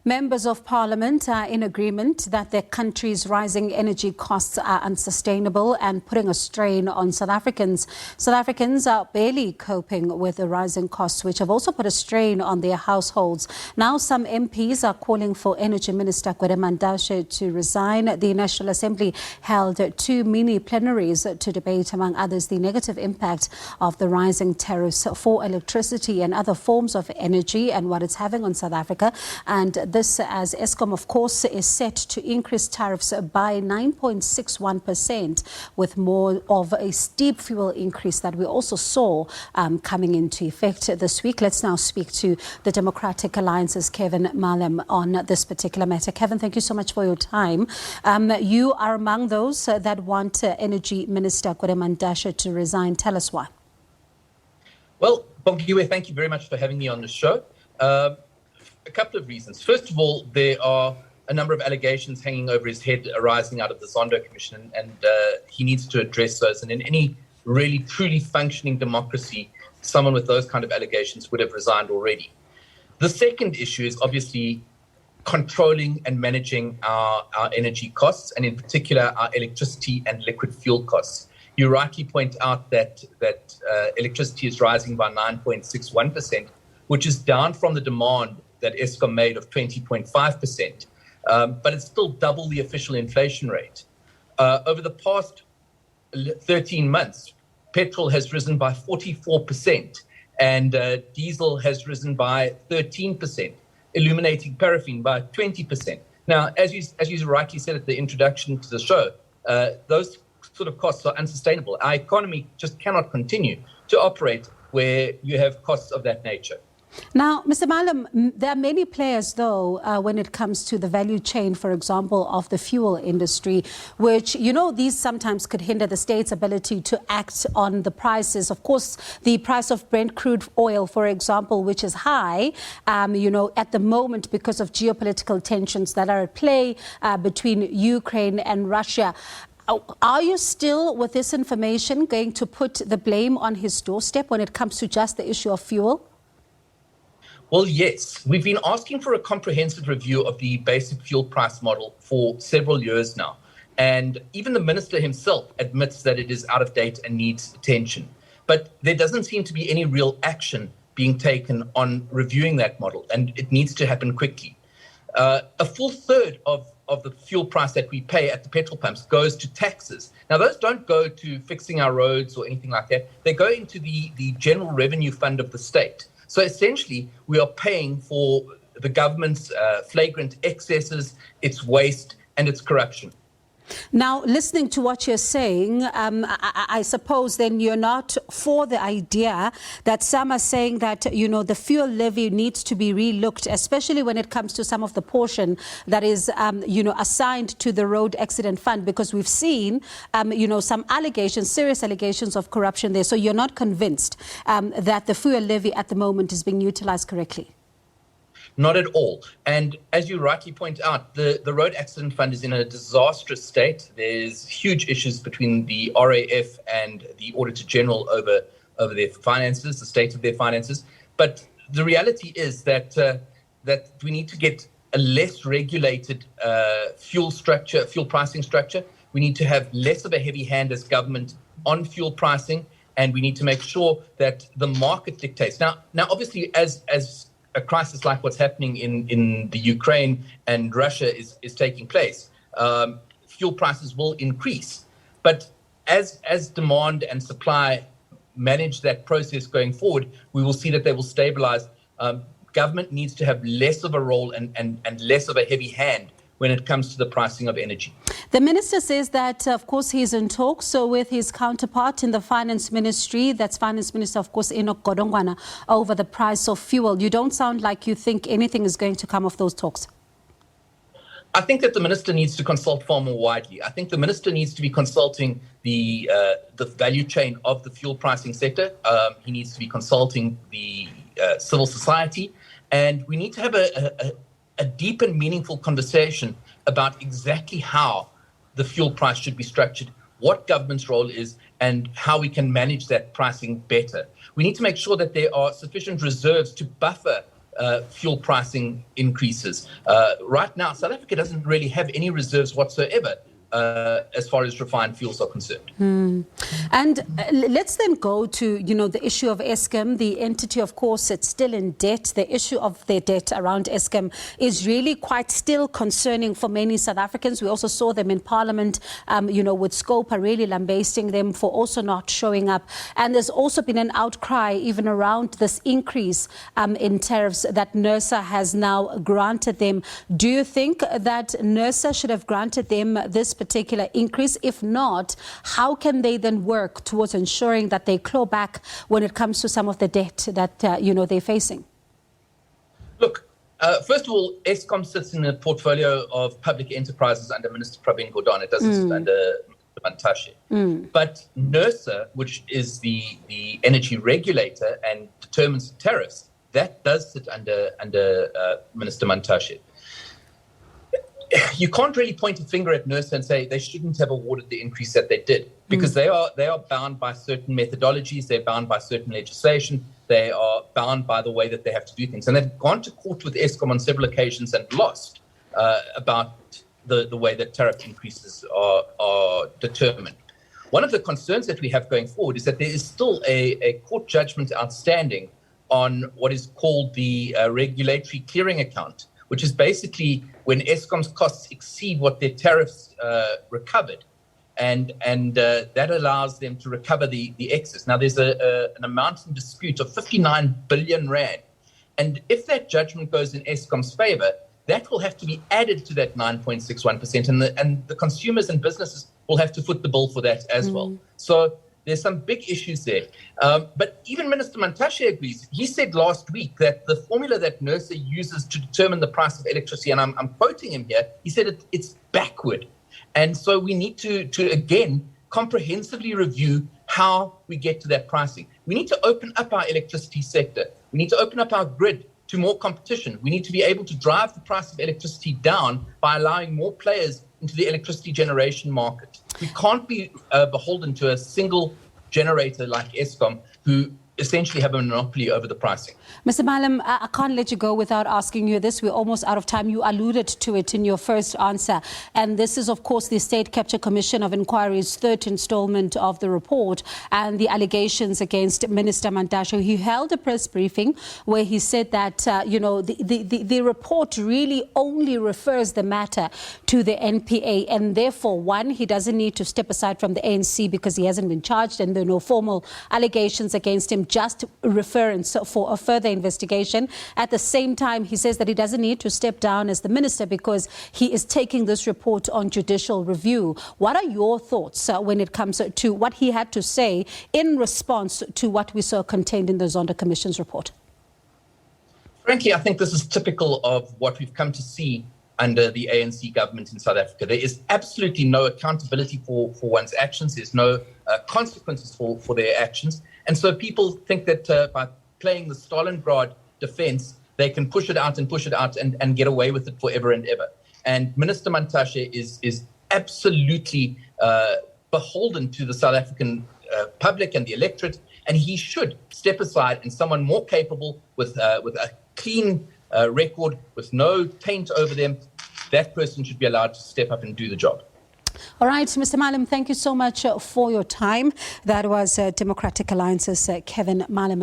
Members of Parliament are in agreement that their country's rising energy costs are unsustainable and putting a strain on South Africans. South Africans are barely coping with the rising costs, which have also put a strain on their households. Now, some MPs are calling for Energy Minister Gwede Mantashe to resign. The National Assembly held 2 mini-plenaries to debate, among others, the negative impact of the rising tariffs for electricity and other forms of energy and what it's having on South Africa. And this, as Eskom, of course, is set to increase tariffs by 9.61%, with more of a steep fuel increase that we also saw coming into effect this week. Let's now speak to the Democratic Alliance's Kevin Mileham on this particular matter. Kevin, thank you so much for your time. You are among those that want Energy Minister Gwede Mantashe to resign. Tell us why. Well, Bongiwe, thank you very much for having me on the show. A couple of reasons. First of all, there are a number of allegations hanging over his head arising out of the Zondo Commission, and he needs to address those. And in any really, truly functioning democracy, someone with those kind of allegations would have resigned already. The second issue is obviously controlling and managing our energy costs, and in particular, our electricity and liquid fuel costs. You rightly point out that electricity is rising by 9.61%, which is down from the demand that Eskom made of 20.5%, but it's still double the official inflation rate. Over the past 13 months, petrol has risen by 44%, and diesel has risen by 13%, illuminating paraffin by 20%. Now, as you rightly said at the introduction to the show, those sort of costs are unsustainable. Our economy just cannot continue to operate where you have costs of that nature. Now, Mr. Mileham, there are many players, though, when it comes to the value chain, for example, of the fuel industry, which, these sometimes could hinder the state's ability to act on the prices. Of course, the price of Brent crude oil, for example, which is high, at the moment because of geopolitical tensions that are at play between Ukraine and Russia. Are you still, with this information, going to put the blame on his doorstep when it comes to just the issue of fuel? Well, yes. We've been asking for a comprehensive review of the basic fuel price model for several years now. And even the minister himself admits that it is out of date and needs attention. But there doesn't seem to be any real action being taken on reviewing that model, and it needs to happen quickly. A full third of the fuel price that we pay at the petrol pumps goes to taxes. Now, those don't go to fixing our roads or anything like that. They go into the general revenue fund of the state. So essentially, we are paying for the government's flagrant excesses, its waste, and its corruption. Now, listening to what you're saying, I suppose then you're not for the idea that some are saying that, the fuel levy needs to be relooked, especially when it comes to some of the portion that is, assigned to the road accident fund, because we've seen, some allegations, serious allegations of corruption there. So you're not convinced that the fuel levy at the moment is being utilized correctly? Not at all. And as you rightly point out, the Road Accident Fund is in a disastrous state. There's huge issues between the RAF and the Auditor General over their finances, the state of their finances. But the reality is that we need to get a less regulated fuel pricing structure. We need to have less of a heavy hand as government on fuel pricing, and we need to make sure that the market dictates. Now, obviously, as a crisis like what's happening in the Ukraine and Russia is taking place, fuel prices will increase. But as demand and supply manage that process going forward, we will see that they will stabilize. Government needs to have less of a role and less of a heavy hand when it comes to the pricing of energy. The minister says that, of course, he's in talks with his counterpart in the finance ministry, that's Finance Minister, of course, Enoch Godongwana, over the price of fuel. You don't sound like you think anything is going to come of those talks. I think that the minister needs to consult far more widely. I think the minister needs to be consulting the value chain of the fuel pricing sector. He needs to be consulting the civil society, and we need to have a deep and meaningful conversation about exactly how the fuel price should be structured, what government's role is, and how we can manage that pricing better. We need to make sure that there are sufficient reserves to buffer fuel pricing increases. Right now, South Africa doesn't really have any reserves whatsoever as far as refined fuels are concerned. And let's then go to, the issue of Eskom. The entity, of course, it's still in debt. The issue of their debt around Eskom is really quite still concerning for many South Africans. We also saw them in Parliament, with Scopa really lambasting them for also not showing up. And there's also been an outcry even around this increase in tariffs that NERSA has now granted them. Do you think that NERSA should have granted them this particular increase? If not, how can they then work towards ensuring that they claw back when it comes to some of the debt that they're facing? Look, first of all, Eskom sits in a portfolio of public enterprises under Minister Gwede. It doesn't sit under Mantashe. But NERSA, which is the energy regulator and determines tariffs, that does sit under Minister Mantashe. You can't really point a finger at NERSA and say they shouldn't have awarded the increase that they did, because they are bound by certain methodologies, they're bound by certain legislation, they are bound by the way that they have to do things. And they've gone to court with Eskom on several occasions and lost about the way that tariff increases are determined. One of the concerns that we have going forward is that there is still a court judgment outstanding on what is called the regulatory clearing account, which is basically when Eskom's costs exceed what their tariffs recovered, and that allows them to recover the excess. Now, there's an amount in dispute of 59 billion rand, and if that judgment goes in Eskom's favor, that will have to be added to that 9.61%, and the consumers and businesses will have to foot the bill for that as well. So there's some big issues there. But even Minister Mantashe agrees. He said last week that the formula that NERSA uses to determine the price of electricity, and I'm quoting him here, he said it's backward. And so we need to again, comprehensively review how we get to that pricing. We need to open up our electricity sector. We need to open up our grid to more competition. We need to be able to drive the price of electricity down by allowing more players into the electricity generation market. We can't be beholden to a single generator like Eskom, who essentially have a monopoly over the pricing. Mr. Mileham, I can't let you go without asking you this. We're almost out of time. You alluded to it in your first answer. And this is, of course, the State Capture Commission of Inquiry's third installment of the report and the allegations against Minister Mantashe. He held a press briefing where he said that, the report really only refers the matter to the NPA. And therefore, one, he doesn't need to step aside from the ANC because he hasn't been charged and there are no formal allegations against him, just reference for a further investigation. At the same time, he says that he doesn't need to step down as the minister because he is taking this report on judicial review. What are your thoughts when it comes to what he had to say in response to what we saw contained in the Zondo Commission's report? Frankly, I think this is typical of what we've come to see under the ANC government in South Africa. There is absolutely no accountability for one's actions. There's no consequences for their actions. And so people think that by playing the Stalingrad defense, they can push it out and get away with it forever and ever. And Minister Mantashe is absolutely beholden to the South African public and the electorate, and he should step aside, and someone more capable with a clean record, with no taint over them, that person should be allowed to step up and do the job. All right, Mr. Mileham, thank you so much for your time. That was Democratic Alliance's Kevin Mileham.